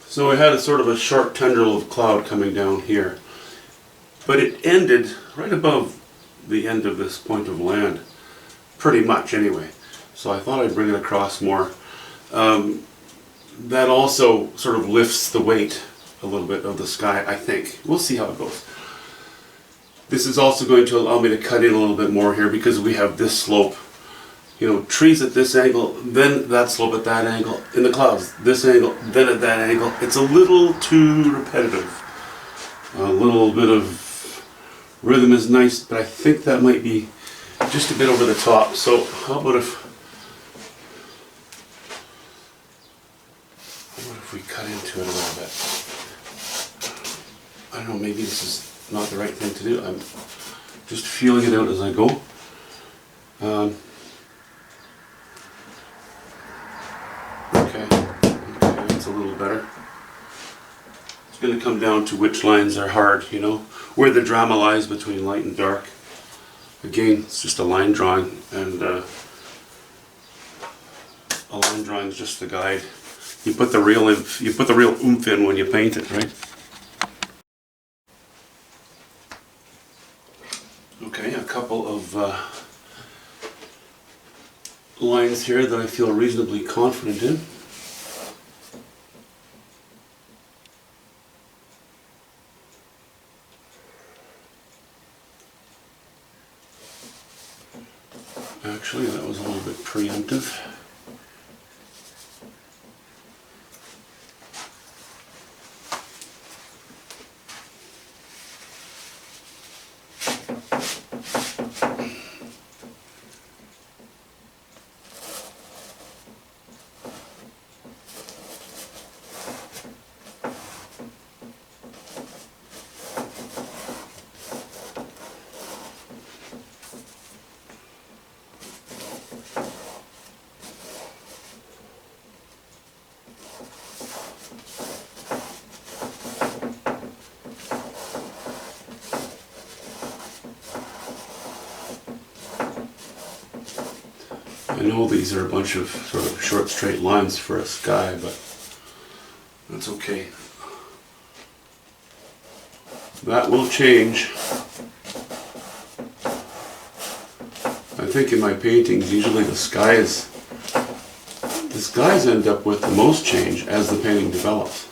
So I had a sort of a sharp tendril of cloud coming down here, but it ended right above the end of this point of land, pretty much anyway. So I thought I'd bring it across more. That also sort of lifts the weight a little bit of the sky, I think. We'll see how it goes. This is also going to allow me to cut in a little bit more here because we have this slope. You know, trees at this angle, then that slope at that angle. In the clouds, this angle, then at that angle. It's a little too repetitive. A little bit of rhythm is nice, but I think that might be just a bit over the top. So how about if we cut into it a little bit? I don't know, maybe this is not the right thing to do. I'm just feeling it out as I go. Okay, that's a little better. It's going to come down to which lines are hard, you know, where the drama lies between light and dark. Again, it's just a line drawing, and a line drawing is just the guide. You put the real oomph in when you paint it, right? Okay, a couple of lines here that I feel reasonably confident in. Actually, that was a little bit preemptive. I know these are a bunch of sort of short straight lines for a sky, but that's okay. That will change. I think in my paintings usually the skies end up with the most change as the painting develops.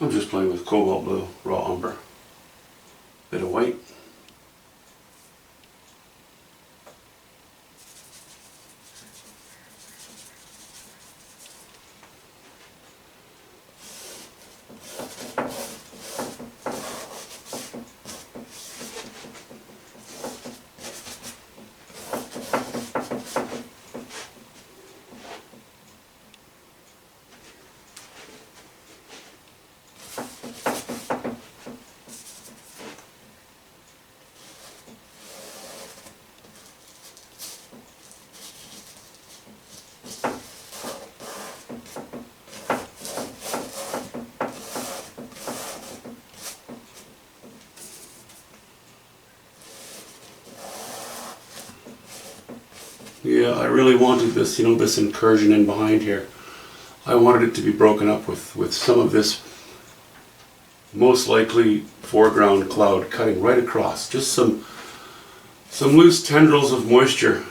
I'm just playing with cobalt blue, raw umber, bit of white. Yeah, I really wanted this, you know, this incursion in behind here. I wanted it to be broken up with some of this most likely foreground cloud cutting right across. Just some loose tendrils of moisture.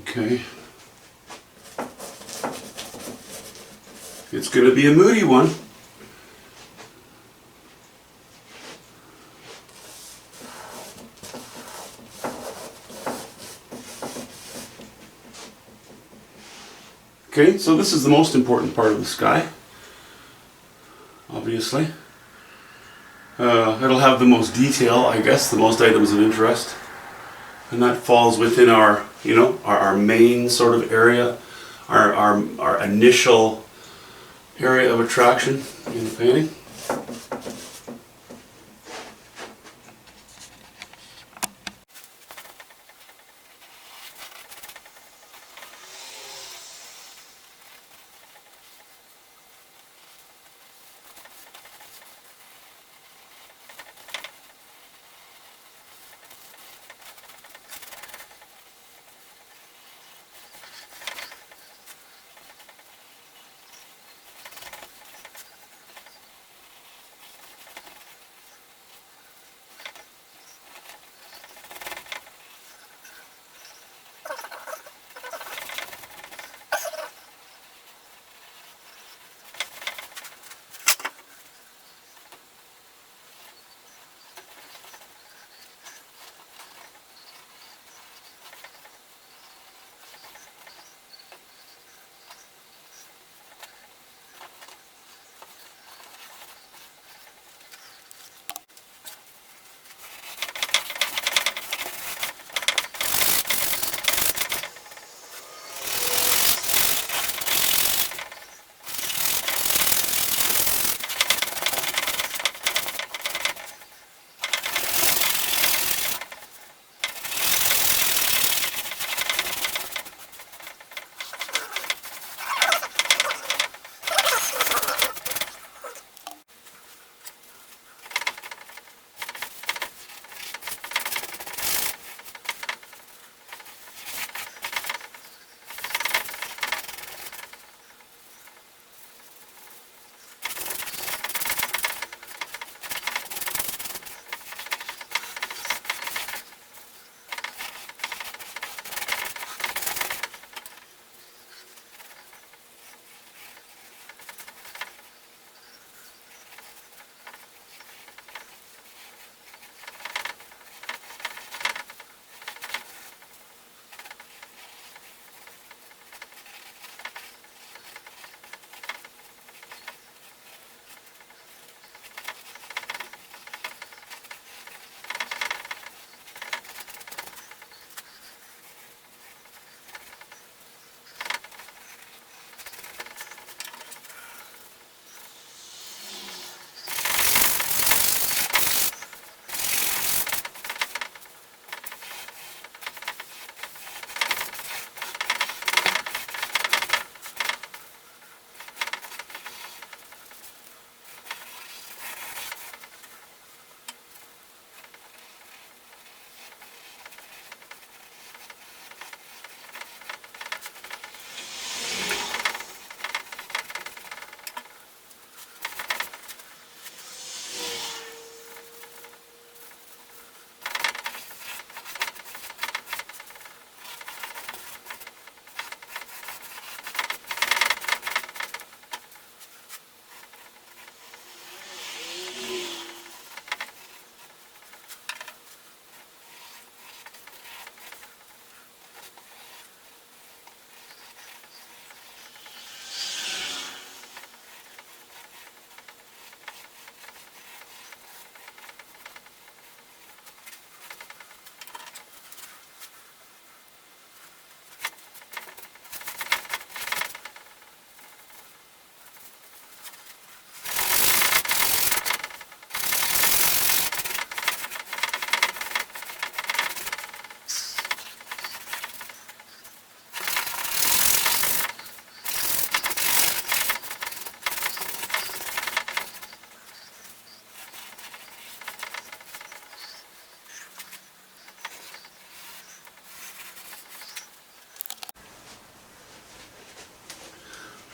Okay. It's going to be a moody one. Okay, so this is the most important part of the sky, obviously. It'll have the most detail, I guess, the most items of interest. And that falls within our, you know, our main sort of area, our initial area of attraction in the painting.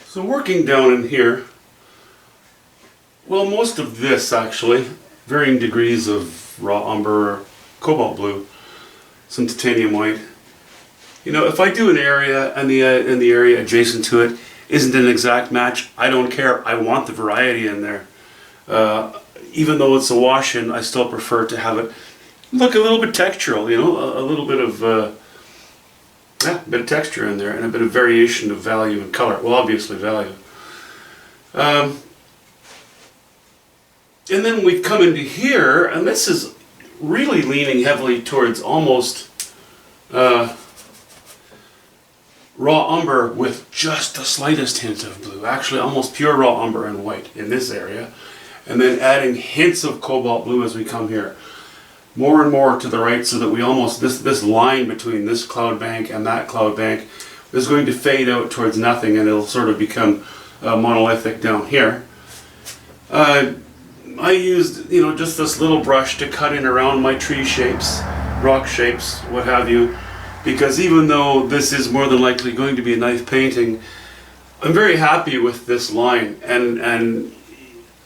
So working down in here, well, most of this actually, varying degrees of raw umber, cobalt blue, some titanium white. You know, if I do an area and the area adjacent to it isn't an exact match, I don't care. I want the variety in there. Even though it's a wash-in, I still prefer to have it look a little bit textural, you know, a little bit of Yeah, a bit of texture in there and a bit of variation of value and color. Well, obviously value. And then we come into here, and this is really leaning heavily towards almost raw umber with just the slightest hint of blue. Actually, almost pure raw umber and white in this area. And then adding hints of cobalt blue as we come here. More and more to the right, so that we almost, this line between this cloud bank and that cloud bank is going to fade out towards nothing, and it'll sort of become monolithic down here. I used, just this little brush to cut in around my tree shapes, rock shapes, what have you, because even though this is more than likely going to be a knife painting, I'm very happy with this line, and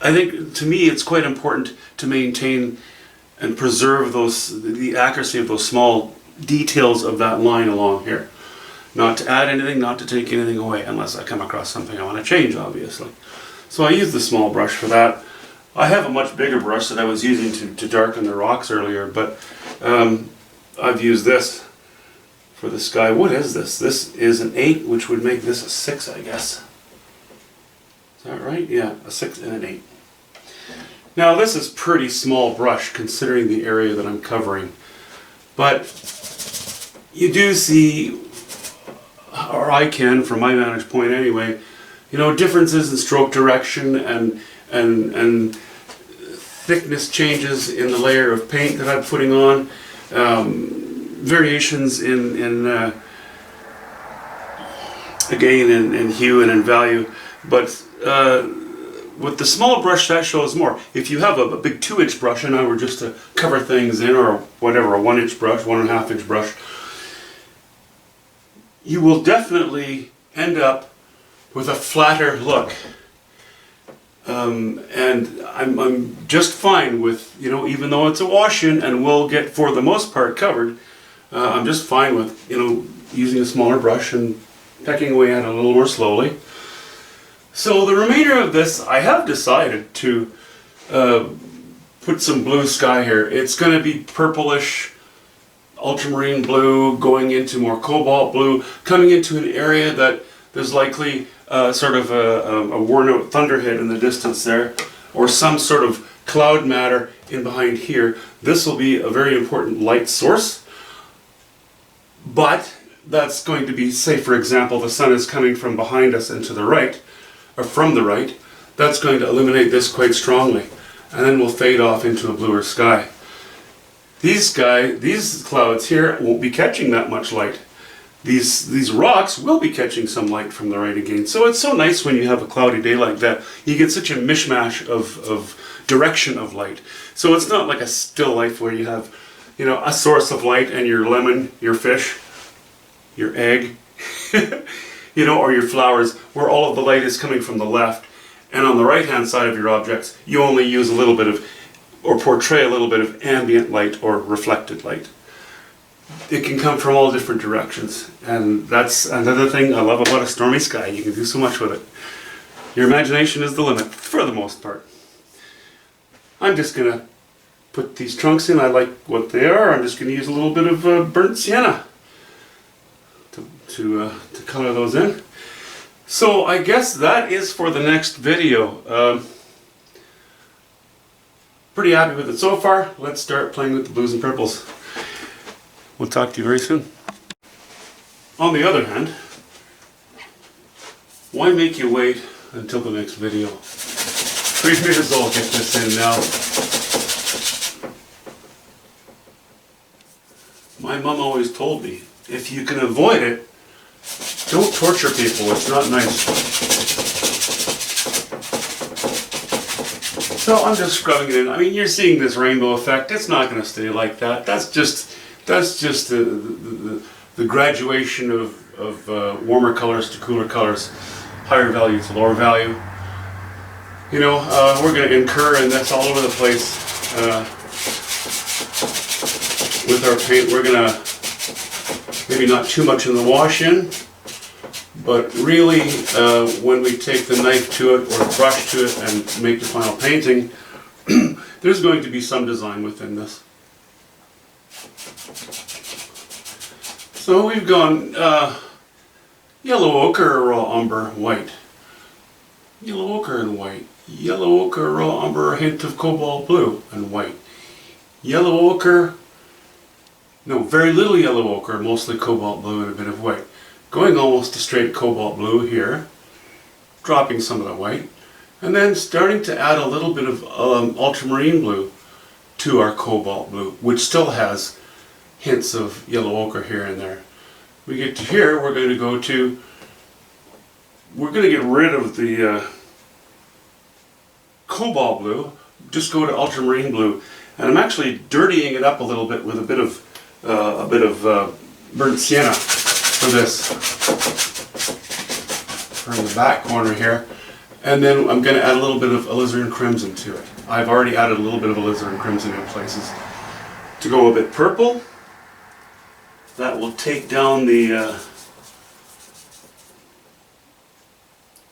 I think to me it's quite important to maintain and preserve the accuracy of those small details of that line along here. Not to add anything, not to take anything away, unless I come across something I want to change, obviously. So I use the small brush for that. I have a much bigger brush that I was using to darken the rocks earlier, but I've used this for the sky. What is this? This is an 8, which would make this a 6, I guess. Is that right? Yeah, a 6 and an 8. Now this is pretty small brush considering the area that I'm covering, but you do see, or I can from my vantage point anyway, differences in stroke direction and thickness changes in the layer of paint that I'm putting on, variations in hue and in value, but with the small brush that shows more. If you have a big 2-inch brush, and I were just to cover things in, or whatever, a 1-inch brush, 1.5-inch brush, you will definitely end up with a flatter look. And I'm just fine with, even though it's a wash-in and will get for the most part covered, I'm just fine with, using a smaller brush and pecking away at it a little more slowly. So the remainder of this, I have decided to put some blue sky here. It's going to be purplish, ultramarine blue, going into more cobalt blue, coming into an area that there's likely sort of a worn out thunderhead in the distance there, or some sort of cloud matter in behind here. This will be a very important light source, but that's going to be, say for example, the sun is coming from behind us and to the right, or from the right. That's going to illuminate this quite strongly, and then we'll fade off into a bluer sky. These clouds here won't be catching that much light. These rocks will be catching some light from the right again. So it's so nice when you have a cloudy day like that. You get such a mishmash of direction of light. So it's not like a still life where you have, a source of light and your lemon, your fish, your egg, or your flowers, where all of the light is coming from the left. And on the right-hand side of your objects, you only use a little bit of, or portray a little bit of ambient light or reflected light. It can come from all different directions, and that's another thing I love about a stormy sky. You can do so much with it. Your imagination is the limit, for the most part. I'm just going to put these trunks in. I like what they are. I'm just going to use a little bit of burnt sienna to color those in. So I guess that is for the next video. Pretty happy with it so far. Let's start playing with the blues and purples. We'll talk to you very soon. On the other hand, why make you wait until the next video? We may as well get this in now. My mom always told me, if you can avoid it, don't torture people. It's not nice. So I'm just scrubbing it in. I mean, you're seeing this rainbow effect. It's not going to stay like that. That's just the graduation of warmer colors to cooler colors, higher value to lower value. We're going to incur, and that's all over the place. With our paint, we're going to maybe not too much in the wash-in, but really when we take the knife to it or brush to it and make the final painting, there's going to be some design within this. So we've gone yellow ochre, raw umber, white. Yellow ochre and white. Yellow ochre, raw umber, a hint of cobalt blue and white. Yellow ochre, no, very little yellow ochre, mostly cobalt blue and a bit of white. Going almost to straight cobalt blue here, dropping some of the white, and then starting to add a little bit of ultramarine blue to our cobalt blue, which still has hints of yellow ochre here and there. We get to here, we're going to get rid of the cobalt blue, just go to ultramarine blue, and I'm actually dirtying it up a little bit with a bit of burnt sienna for this, from the back corner here. And then I'm going to add a little bit of alizarin crimson to it. I've already added a little bit of alizarin crimson in places. To go a bit purple, that will take down the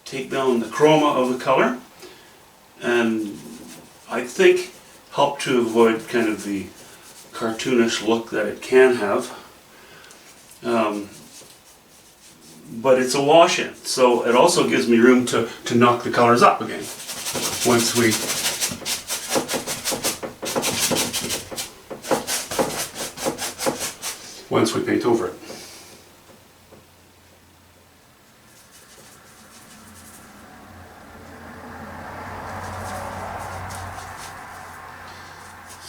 chroma of the color, and I think help to avoid kind of the cartoonish look that it can have. But it's a wash-in, so it also gives me room to knock the colors up again once we paint over it.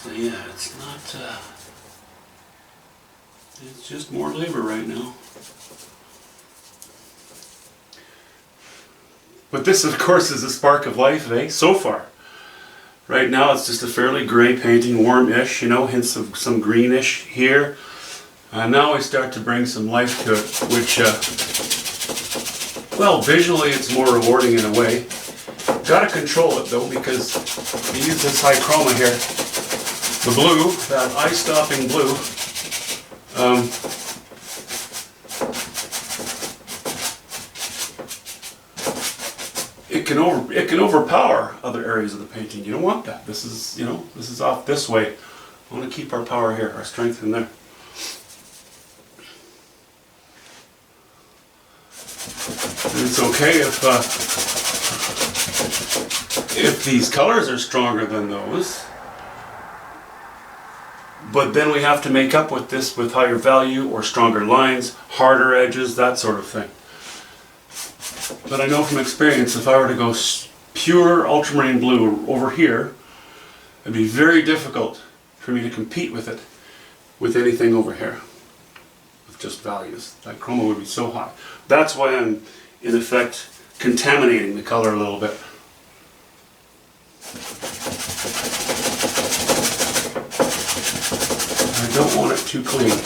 So yeah, it's not, it's just more labor right now. But this, of course, is a spark of life, eh? So far. Right now it's just a fairly grey painting, warm-ish, you know, hints of some greenish here. And now I start to bring some life to it, which, well, visually it's more rewarding in a way. Gotta control it though, because we use this high chroma here. The blue, that eye-stopping blue, it can overpower other areas of the painting. You don't want that. This is, you know, this is off this way. I want to keep our power here, our strength in there. And it's okay if these colors are stronger than those, but then we have to make up with this with higher value or stronger lines, harder edges, that sort of thing. But I know from experience, if I were to go pure ultramarine blue over here, it'd be very difficult for me to compete with it with anything over here, with just values. That chroma would be so high. That's why I'm, in effect, contaminating the color a little bit. I don't want it too clean.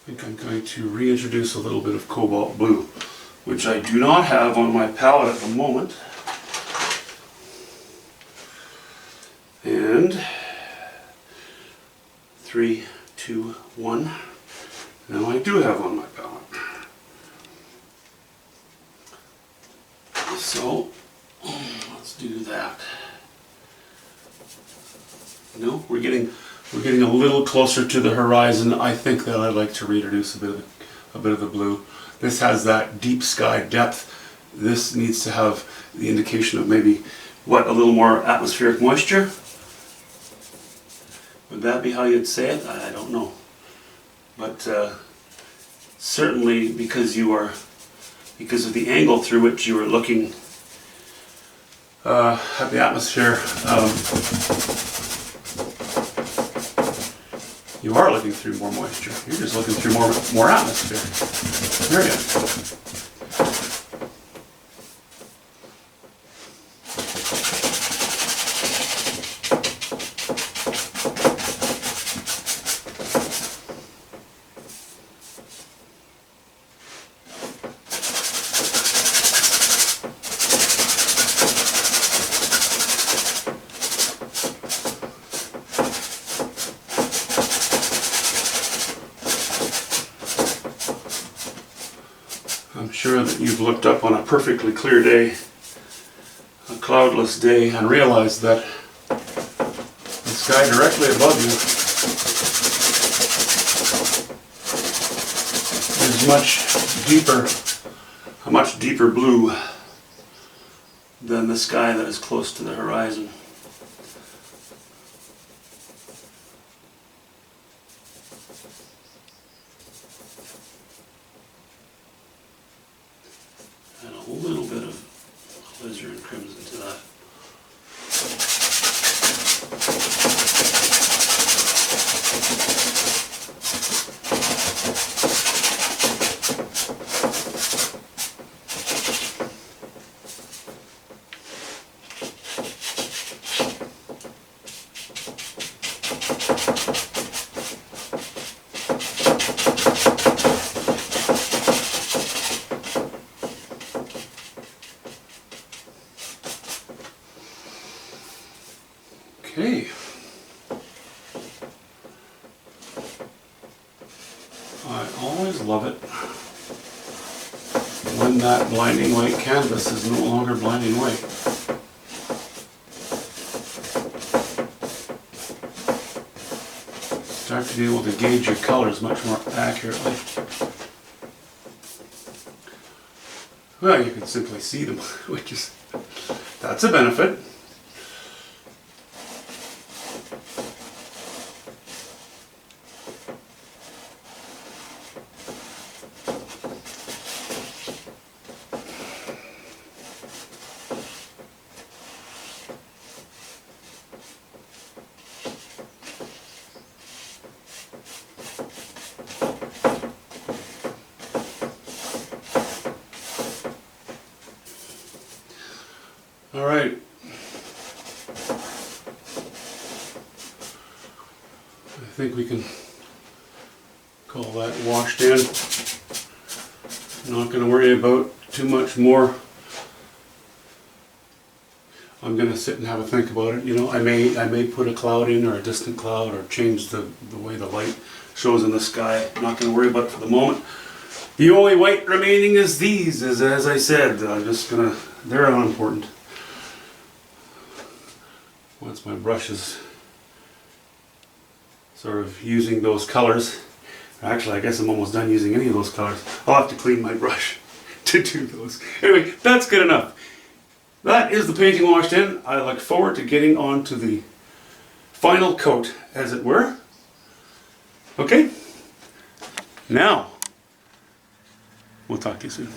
I think I'm going to reintroduce a little bit of cobalt blue, which I do not have on my palette at the moment. And 3, 2, 1. Now I do have on my palette. So let's do that. No, we're getting a little closer to the horizon. I think that I'd like to reintroduce a bit of the blue. This has that deep sky depth. This needs to have the indication of maybe what, a little more atmospheric moisture. Would that be how you'd say it? I don't know. But certainly because of the angle through which you are looking at the atmosphere, You are looking through more moisture. You're just looking through more atmosphere. Very good. I'm sure that you've looked up on a perfectly clear day, a cloudless day, and realized that the sky directly above you is a much deeper blue than the sky that is close to the horizon. And a little bit of alizarin crimson to that. Okay. I always love it when that blinding white canvas is no longer blinding white. Start to be able to gauge your colors much more accurately. Well, you can simply see them, that's a benefit. All right. I think we can call that washed in. I'm not going to worry about too much more. I'm going to sit and have a think about it. You know, I may put a cloud in, or a distant cloud, or change the way the light shows in the sky. I'm not going to worry about it for the moment. The only white remaining is these, as I said. I'm just going to, they're unimportant. Once my brush is sort of using those colors, actually I guess I'm almost done using any of those colors. I'll have to clean my brush to do those. Anyway, that's good enough. That is the painting washed in. I look forward to getting on to the final coat, as it were. Okay? Now, we'll talk to you soon.